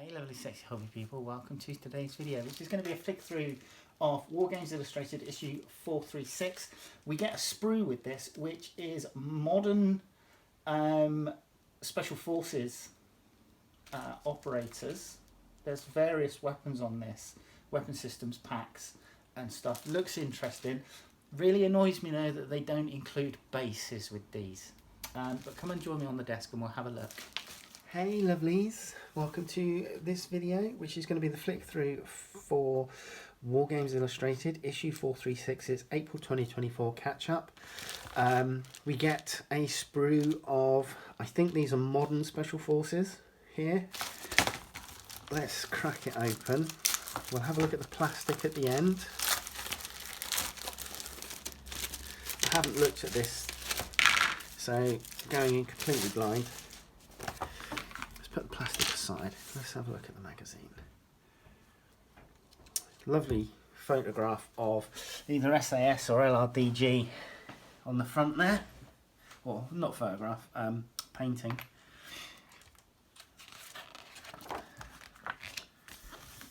Hey lovely sexy hobby people, welcome to today's video, which is going to be a flick through of Wargames Illustrated issue 436. We get a sprue with this, which is modern special forces operators. There's various weapons on this, weapon systems, packs and stuff. Looks interesting. Really annoys me though that they don't include bases with these. But come and join me on the desk and we'll have a look. Hey lovelies, welcome to this video, which is going to be the flick through for Wargames Illustrated issue 436's April 2024 catch up. We get a sprue of, I think these are modern special forces here. Let's crack it open. We'll have a look at the plastic at the end. I haven't looked at this, so going in completely blind. Put the plastic aside, let's have a look at the magazine. Lovely photograph of either SAS or LRDG on the front there. Well, not photograph, painting.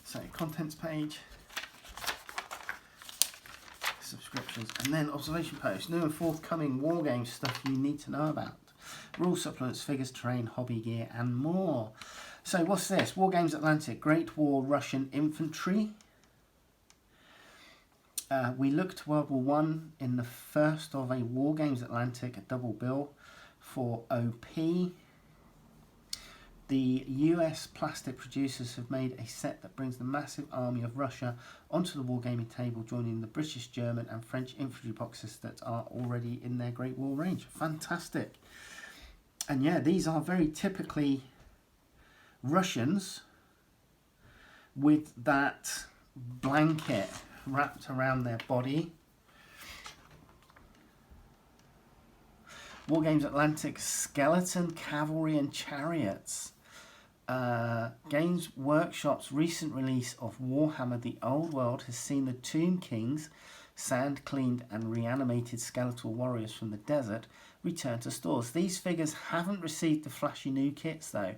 So, contents page, subscriptions, and then observation post. New and forthcoming Wargames stuff you need to know about. Rule supplements, figures, terrain, hobby gear, and more. So what's this? Wargames Atlantic, Great War Russian Infantry. We look to World War One in the first of a Wargames Atlantic, a double bill for OP. The US plastic producers have made a set that brings the massive army of Russia onto the wargaming table, joining the British, German, and French infantry boxes that are already in their Great War range. Fantastic. And yeah, these are very typically Russians with that blanket wrapped around their body. Wargames Atlantic Skeleton, Cavalry and Chariots. Games Workshop's recent release of Warhammer The Old World has seen the Tomb Kings, sand cleaned and reanimated skeletal warriors from the desert, return to stores. These figures haven't received the flashy new kits though.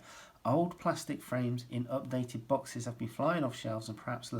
Old plastic frames in updated boxes have been flying off shelves and perhaps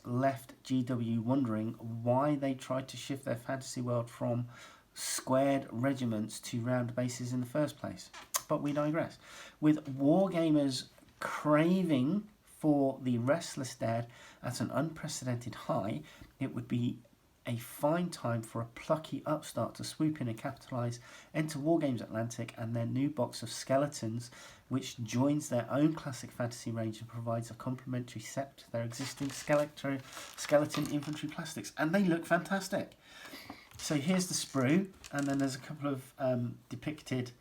left GW wondering why they tried to shift their fantasy world from squared regiments to round bases in the first place. But we digress. With wargamers craving for the Restless Dead at an unprecedented high, it would be a fine time for a plucky upstart to swoop in and capitalise, enter Wargames Atlantic and their new box of skeletons, which joins their own classic fantasy range and provides a complementary set to their existing skeleton infantry plastics. And they look fantastic. So here's the sprue, and then there's a couple of depicted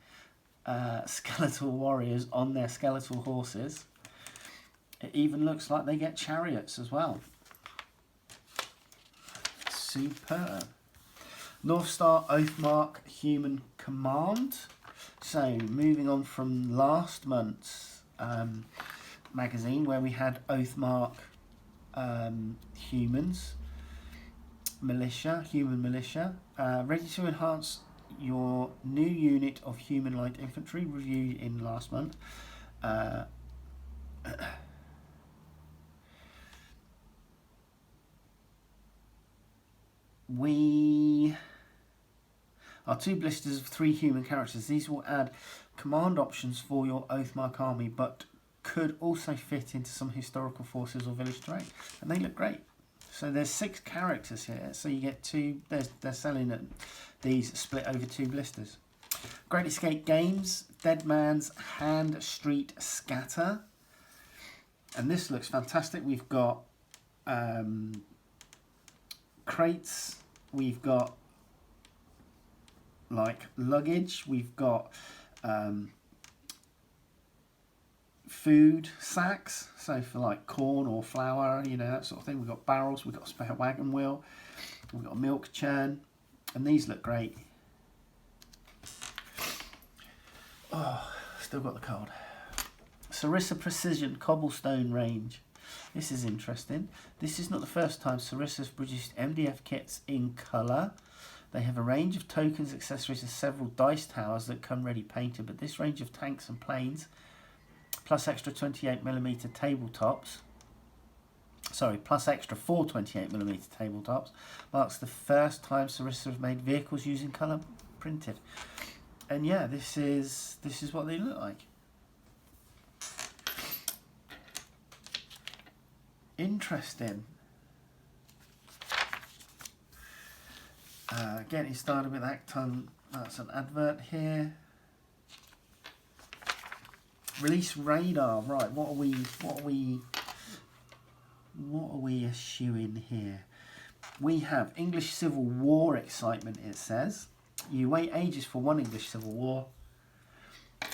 skeletal warriors on their skeletal horses. It even looks like they get chariots as well. Superb. North Star Oathmark Human Command. So moving on from last month's magazine where we had Oathmark humans, human militia, ready to enhance your new unit of human light infantry, reviewed in last month. We are 2 blisters of 3 human characters. These will add command options for your Oathmark army, but could also fit into some historical forces or village terrain, and they look great. So there's 6 characters here, so you get 2. They're selling these split over 2 blisters. Great Escape Games, Dead Man's Hand Street Scatter, and this looks fantastic. We've got crates, we've got like luggage, we've got food sacks, so for like corn or flour, you know, that sort of thing. We've got barrels, we've got a spare wagon wheel, we've got a milk churn, and these look great. Oh, still got the cold. Sarissa Precision Cobblestone Range. This is interesting. This is not the first time Sarissa has produced MDF kits in colour. They have a range of tokens, accessories and several dice towers that come ready painted, but this range of tanks and planes plus extra 28mm tabletops. Sorry, plus extra 4 28mm tabletops marks the first time Sarissa have made vehicles using colour printed. And yeah, this is what they look like. Interesting. Getting started with Acton. That's an advert here. Release radar. Right. What are we eschewing here? We have English Civil War excitement. It says you wait ages for one English Civil War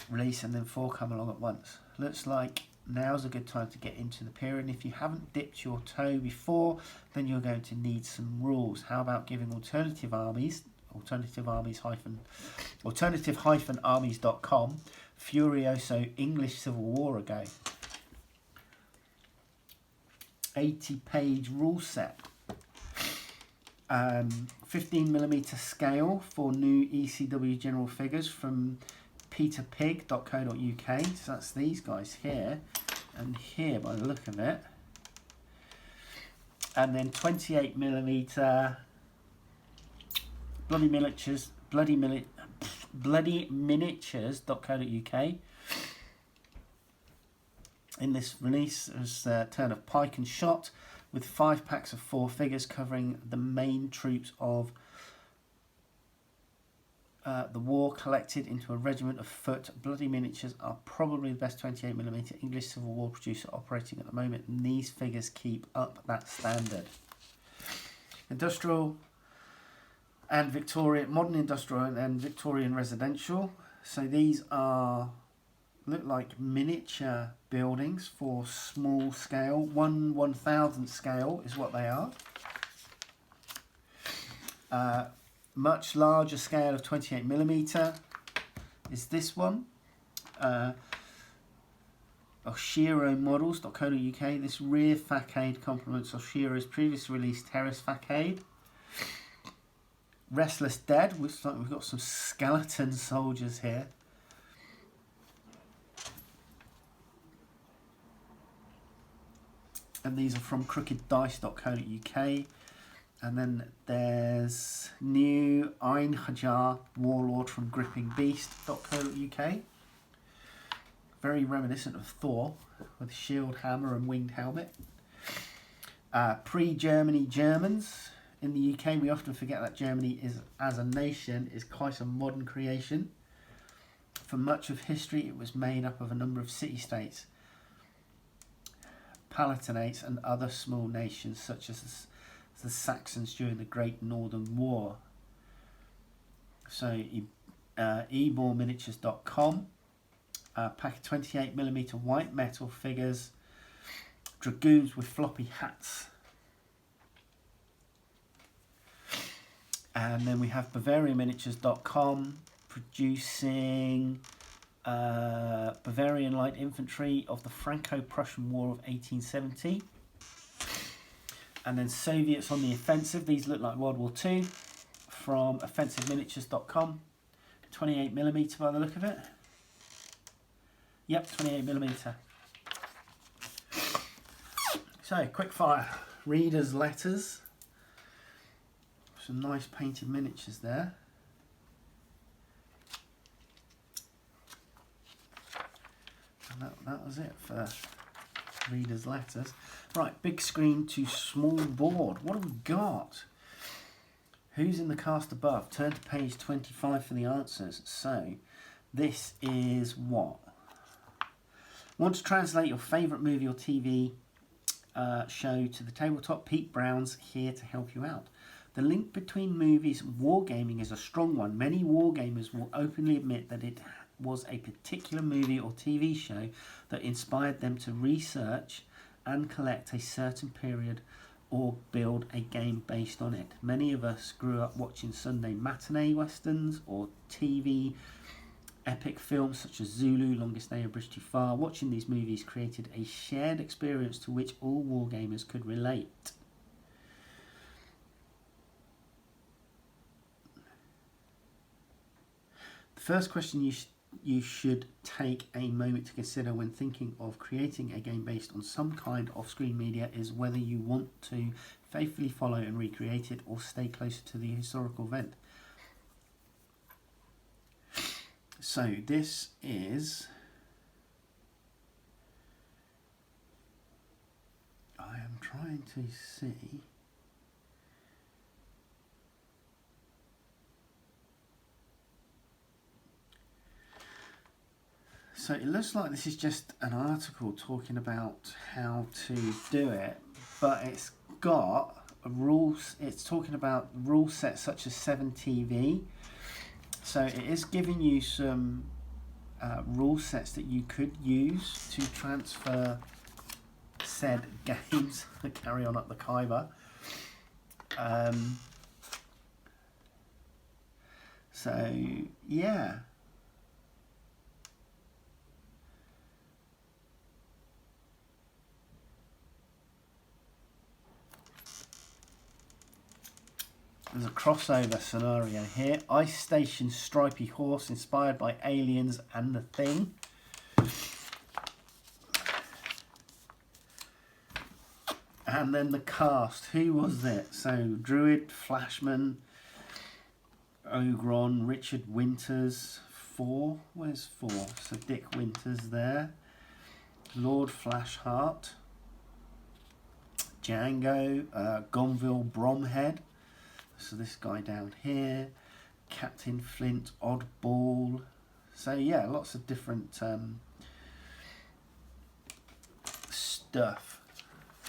release, and then 4 come along at once. Looks like now's a good time to get into the period. And if you haven't dipped your toe before, then you're going to need some rules. How about giving alternative-armies.com Furioso English Civil War a go. 80-page rule set. 15mm scale for new ECW general figures from peterpig.co.uk. So that's these guys here and here by the look of it. And then 28mm bloody miniatures.co.uk. In this release was a turn of Pike and Shot with 5 packs of 4 figures covering the main troops of the war collected into a regiment of foot. Bloody Miniatures are probably the best 28mm English Civil War producer operating at the moment, and these figures keep up that standard. Industrial and Victorian, modern industrial and Victorian residential. So these look like miniature buildings for small scale. 1/1000th scale is what they are. Much larger scale of 28mm is this one. OshiroModels.co.uk. This rear facade complements Oshiro's previously released terrace facade. Restless Dead. Looks like we've got some skeleton soldiers here. And these are from crookeddice.co.uk. And then there's new Einhajar Warlord from grippingbeast.co.uk. Very reminiscent of Thor with shield, hammer and winged helmet. Pre-Germany Germans. In the UK, we often forget that Germany is, as a nation, is quite a modern creation. For much of history, it was made up of a number of city-states, palatinates and other small nations such as the Saxons during the Great Northern War. So eborminiatures.com, pack of 28mm white metal figures, dragoons with floppy hats. And then we have bavarianminiatures.com producing Bavarian light infantry of the Franco-Prussian War of 1870. And then Soviets on the offensive. These look like World War II from offensiveminiatures.com. 28mm by the look of it. Yep, 28mm. So, quick fire. Readers' letters. Some nice painted miniatures there. And that was it for readers' letters. Right, big screen to small board. What have we got? Who's in the cast above? Turn to page 25 for the answers. So, this is what? Want to translate your favourite movie or TV show to the tabletop? Pete Brown's here to help you out. The link between movies and wargaming is a strong one. Many wargamers will openly admit that it was a particular movie or TV show that inspired them to research and collect a certain period or build a game based on it. Many of us grew up watching Sunday matinee westerns or TV epic films such as Zulu, Longest Day, or Bridge Too Far. Watching these movies created a shared experience to which all wargamers could relate. The first question you you should take a moment to consider when thinking of creating a game based on some kind of screen media is whether you want to faithfully follow and recreate it or stay closer to the historical event. So this is... I am trying to see... So it looks like this is just an article talking about how to do it, but it's got rules. It's talking about rule sets such as 7TV. So it is giving you some rule sets that you could use to transfer said games. Carry on up the Khyber. So yeah. There's a crossover scenario here. Ice Station Stripey Horse, inspired by Aliens and The Thing. And then the cast. Who was it? So, Druid, Flashman, Ogron, Richard Winters, 4. Where's 4? So, Dick Winters there. Lord Flashheart. Django, Gonville Bromhead. So this guy down here, Captain Flint, Oddball. So yeah, lots of different stuff,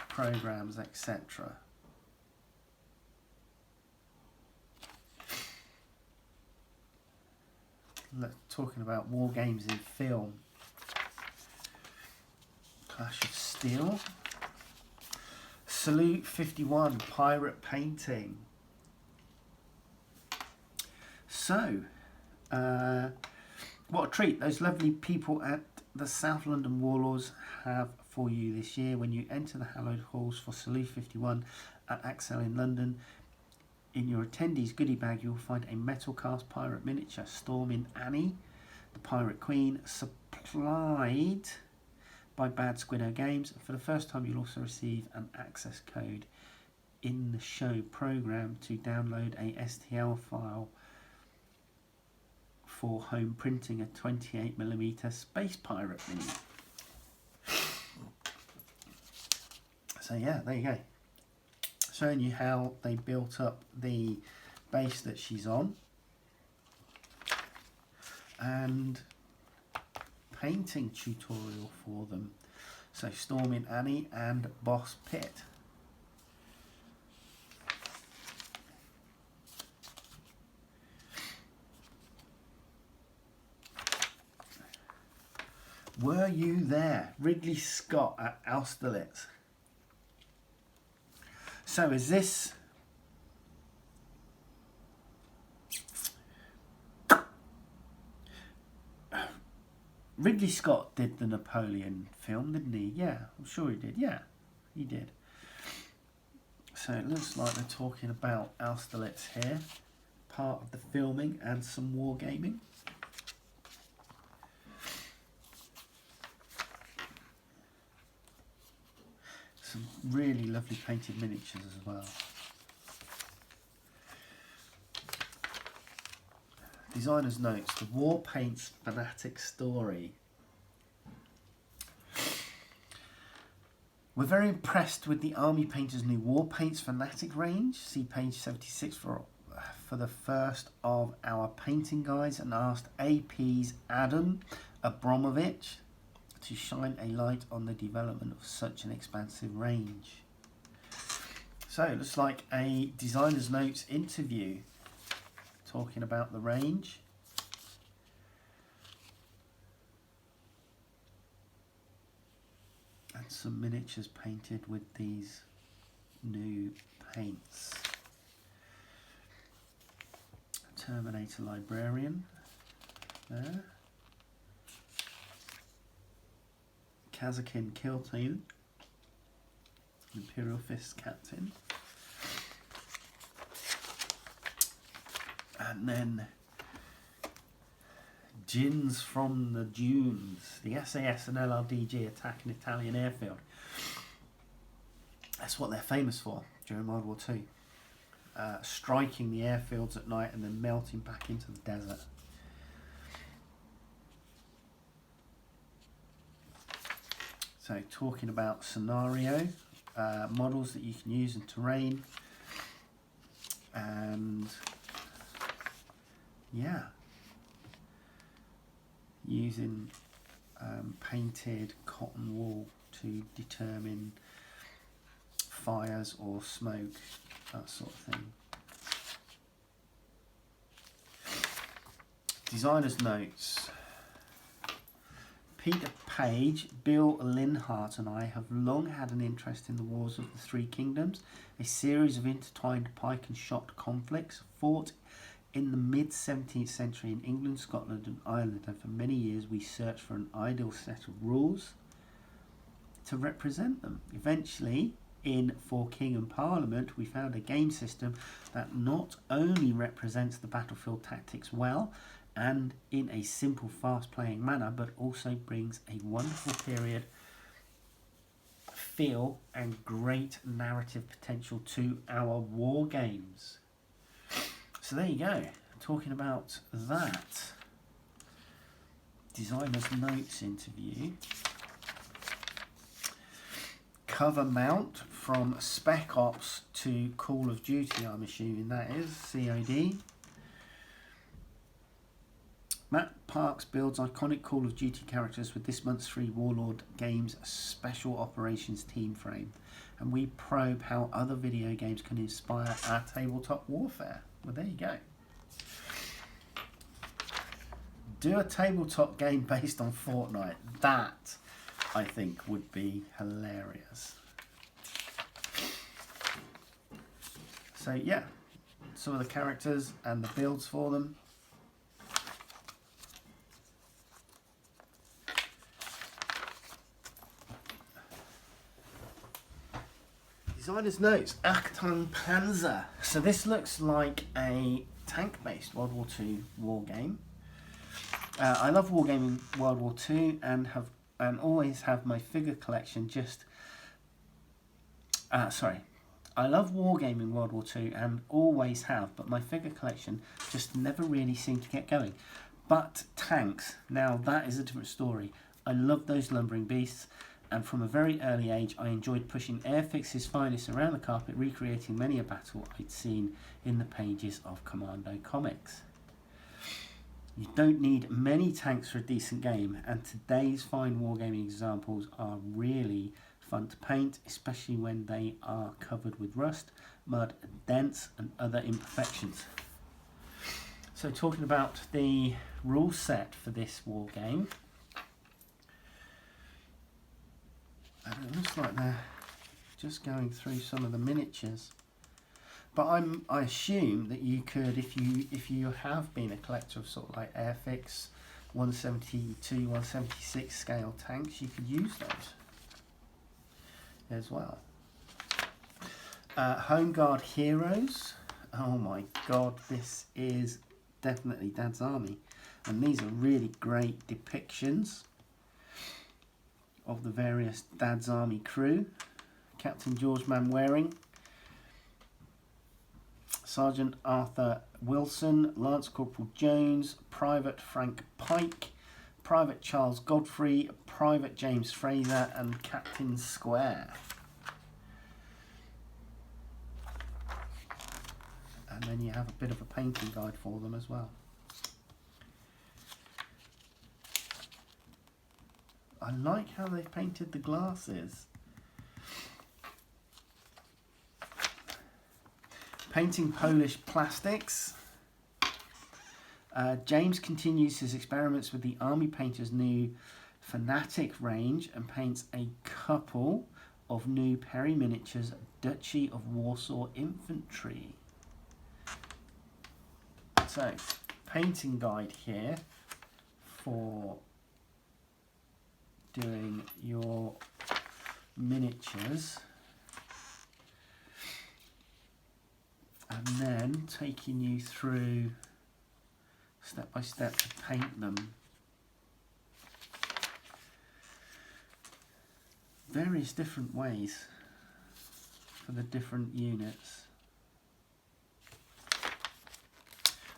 programs, etc. Talking about war games in film. Clash of Steel. Salute 51, pirate painting. So, what a treat those lovely people at the South London Warlords have for you this year. When you enter the hallowed halls for Salute 51 at Axel in London, in your attendees goodie bag you'll find a metal cast pirate miniature Stormin' Annie, the Pirate Queen, supplied by Bad Squiddo Games. For the first time you'll also receive an access code in the show programme to download a STL file for home printing a 28mm Space Pirate Mini. So yeah, there you go. Showing you how they built up the base that she's on. And painting tutorial for them. So Stormin' Annie and Boss Pit. Were you there? Ridley Scott at Austerlitz. So is this... Ridley Scott did the Napoleon film, didn't he? Yeah, I'm sure he did. Yeah, he did. So it looks like they're talking about Austerlitz here. Part of the filming and some wargaming. Some really lovely painted miniatures as well. Designer's notes, the War Paints Fanatic story. We're very impressed with the Army Painters' new War Paints Fanatic range. See page 76 for the first of our painting guides, and asked AP's Adam Abramovich to shine a light on the development of such an expansive range. So it looks like a Designer's Notes interview talking about the range. And some miniatures painted with these new paints. Terminator Librarian there. Kazakin Kill Team. Imperial Fist Captain. And then Gins from the Dunes. The SAS and LRDG attack an Italian airfield. That's what they're famous for during World War II. Striking the airfields at night and then melting back into the desert. So talking about scenario, models that you can use in terrain, and yeah, using painted cotton wool to determine fires or smoke, that sort of thing. Designer's notes. Peter Page, Bill Linhart and I have long had an interest in the Wars of the Three Kingdoms, a series of intertwined pike and shot conflicts fought in the mid-17th century in England, Scotland and Ireland, and for many years we searched for an ideal set of rules to represent them. Eventually, in For King and Parliament, we found a game system that not only represents the battlefield tactics well, and in a simple, fast-playing manner, but also brings a wonderful period feel and great narrative potential to our war games. So there you go, talking about that. Designer's notes interview. Cover mount from Spec Ops to Call of Duty, I'm assuming that is, COD. Matt Parks builds iconic Call of Duty characters with this month's free Warlord Games Special Operations team frame. And we probe how other video games can inspire our tabletop warfare. Well, there you go. Do a tabletop game based on Fortnite. That, I think, would be hilarious. So, yeah. Some of the characters and the builds for them. Designer's notes, Achtung Panzer. So this looks like a tank-based World War II war game. I love wargaming World War II and always have my figure collection just... I love wargaming World War II and always have, but my figure collection just never really seemed to get going. But tanks, now that is a different story. I love those lumbering beasts. And from a very early age, I enjoyed pushing Airfix's finest around the carpet, recreating many a battle I'd seen in the pages of Commando comics. You don't need many tanks for a decent game, and today's fine wargaming examples are really fun to paint, especially when they are covered with rust, mud, dents, and other imperfections. So talking about the rule set for this war game. And it looks like they're just going through some of the miniatures, but I assume that you could, if you have been a collector of sort of like Airfix 172, 176 scale tanks, you could use those as well. Home Guard Heroes. Oh my god, this is definitely Dad's Army, and these are really great depictions of the various Dad's Army crew. Captain George Manwaring, Sergeant Arthur Wilson, Lance Corporal Jones, Private Frank Pike, Private Charles Godfrey, Private James Fraser, and Captain Square. And then you have a bit of a painting guide for them as well. I like how they've painted the glasses. Painting Polish plastics. James continues his experiments with the Army Painter's new Fanatic range and paints a couple of new Perry miniatures Duchy of Warsaw Infantry. So, painting guide here for doing your miniatures, and then taking you through step by step to paint them. Various different ways for the different units.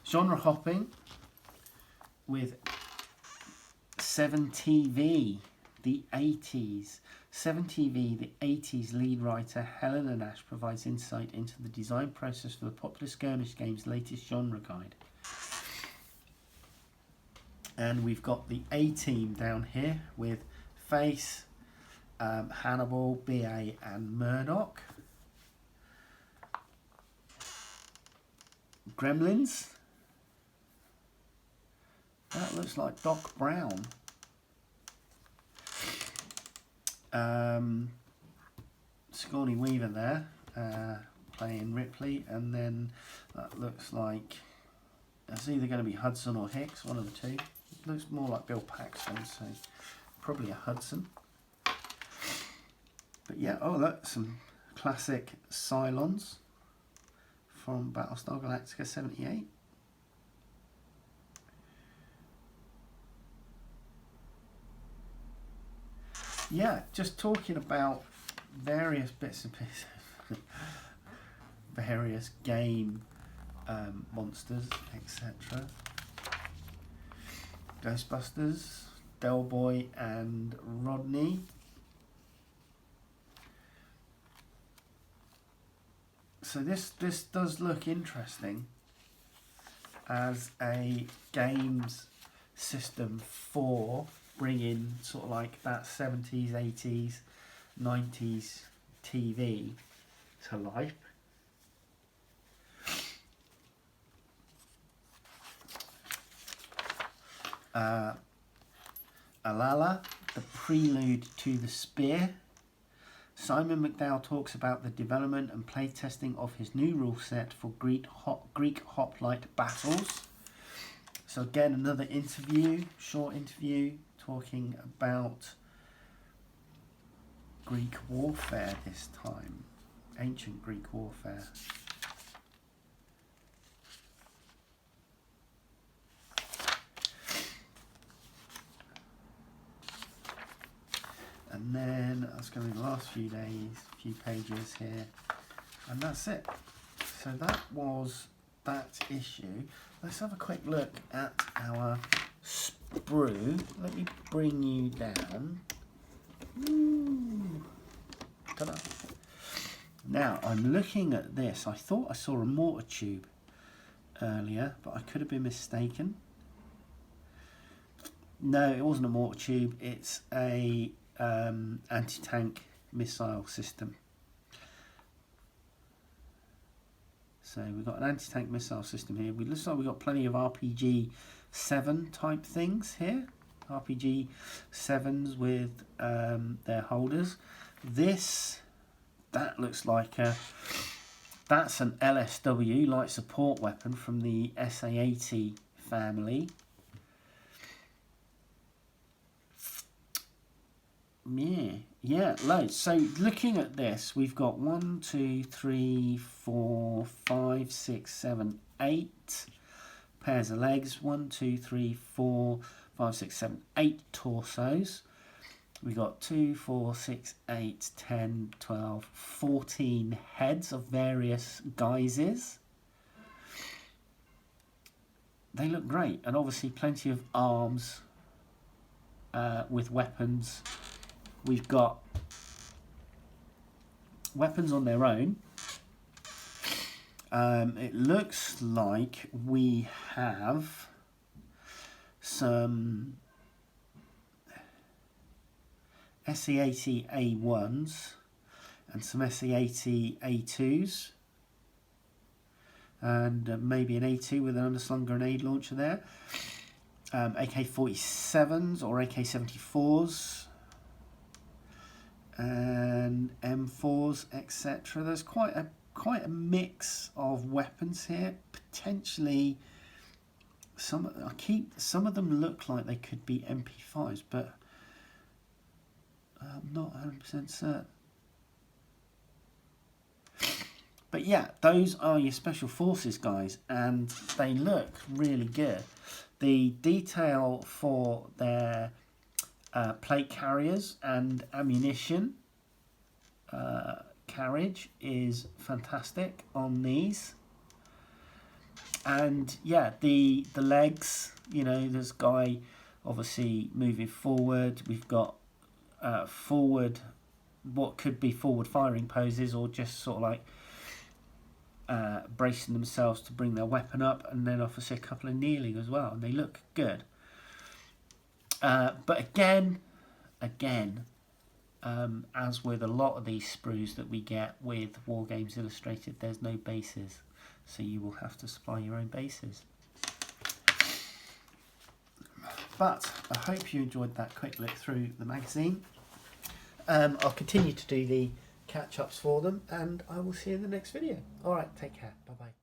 Genre hopping with 7TV, the 80s. 7TV, the 80s lead writer Helena Nash provides insight into the design process for the popular skirmish game's latest genre guide. And we've got the A-Team down here with Face, Hannibal, BA and Murdoch. Gremlins. That looks like Doc Brown. Sigourney Weaver there, playing Ripley, and then that looks like it's either going to be Hudson or Hicks, one of the two. It looks more like Bill Paxton, so probably a Hudson. But yeah, oh look, some classic Cylons from Battlestar Galactica 78. Yeah, just talking about various bits and pieces, various game monsters, etc. Ghostbusters, Del Boy and Rodney. So this does look interesting as a games system for bringing sort of like that 70s, 80s, 90s TV to life. Alala, the prelude to the Spear. Simon McDowell talks about the development and playtesting of his new rule set for Greek hoplite battles. So again, another interview, short interview, talking about Greek warfare this time, ancient Greek warfare. And then that's going to be the last few days, few pages here, and that's it. So that was that issue. Let's have a quick look at our sprue. Let me bring you down. Ooh. Ta-da. Now I'm looking at this. I thought I saw a mortar tube earlier, but I could have been mistaken. No, it wasn't a mortar tube. It's a anti-tank missile system. So we've got an anti-tank missile system here. It looks like we've got plenty of RPG-7 type things here. RPG-7s with their holders. That looks like that's an LSW, light support weapon from the SA-80 family. Yeah, loads. So looking at this, we've got 1, 2, 3, 4, 5, 6, 7, 8 pairs of legs. 1, 2, 3, 4, 5, 6, 7, 8 torsos. We got 2, 4, 6, 8, 10, 12, 14 heads of various guises. They look great, and obviously plenty of arms with weapons. We've got weapons on their own. It looks like we have some SE-80 A1s and some SE-80 A2s, and maybe an A2 with an underslung grenade launcher there. AK-47s or AK-74s. And M4s, etc. There's quite a mix of weapons here. Potentially, some of them look like they could be MP5s, but I'm not 100% certain. But yeah, those are your Special Forces guys, and they look really good. The detail for their plate carriers and ammunition carriage is fantastic on these. And yeah, the legs, you know, this guy obviously moving forward. We've got forward, what could be forward firing poses, or just sort of like bracing themselves to bring their weapon up, and then obviously a couple of kneeling as well, and they look good. But again, as with a lot of these sprues that we get with War Games Illustrated, there's no bases, so you will have to supply your own bases. But I hope you enjoyed that quick look through the magazine. I'll continue to do the catch-ups for them, and I will see you in the next video. Alright, take care. Bye-bye.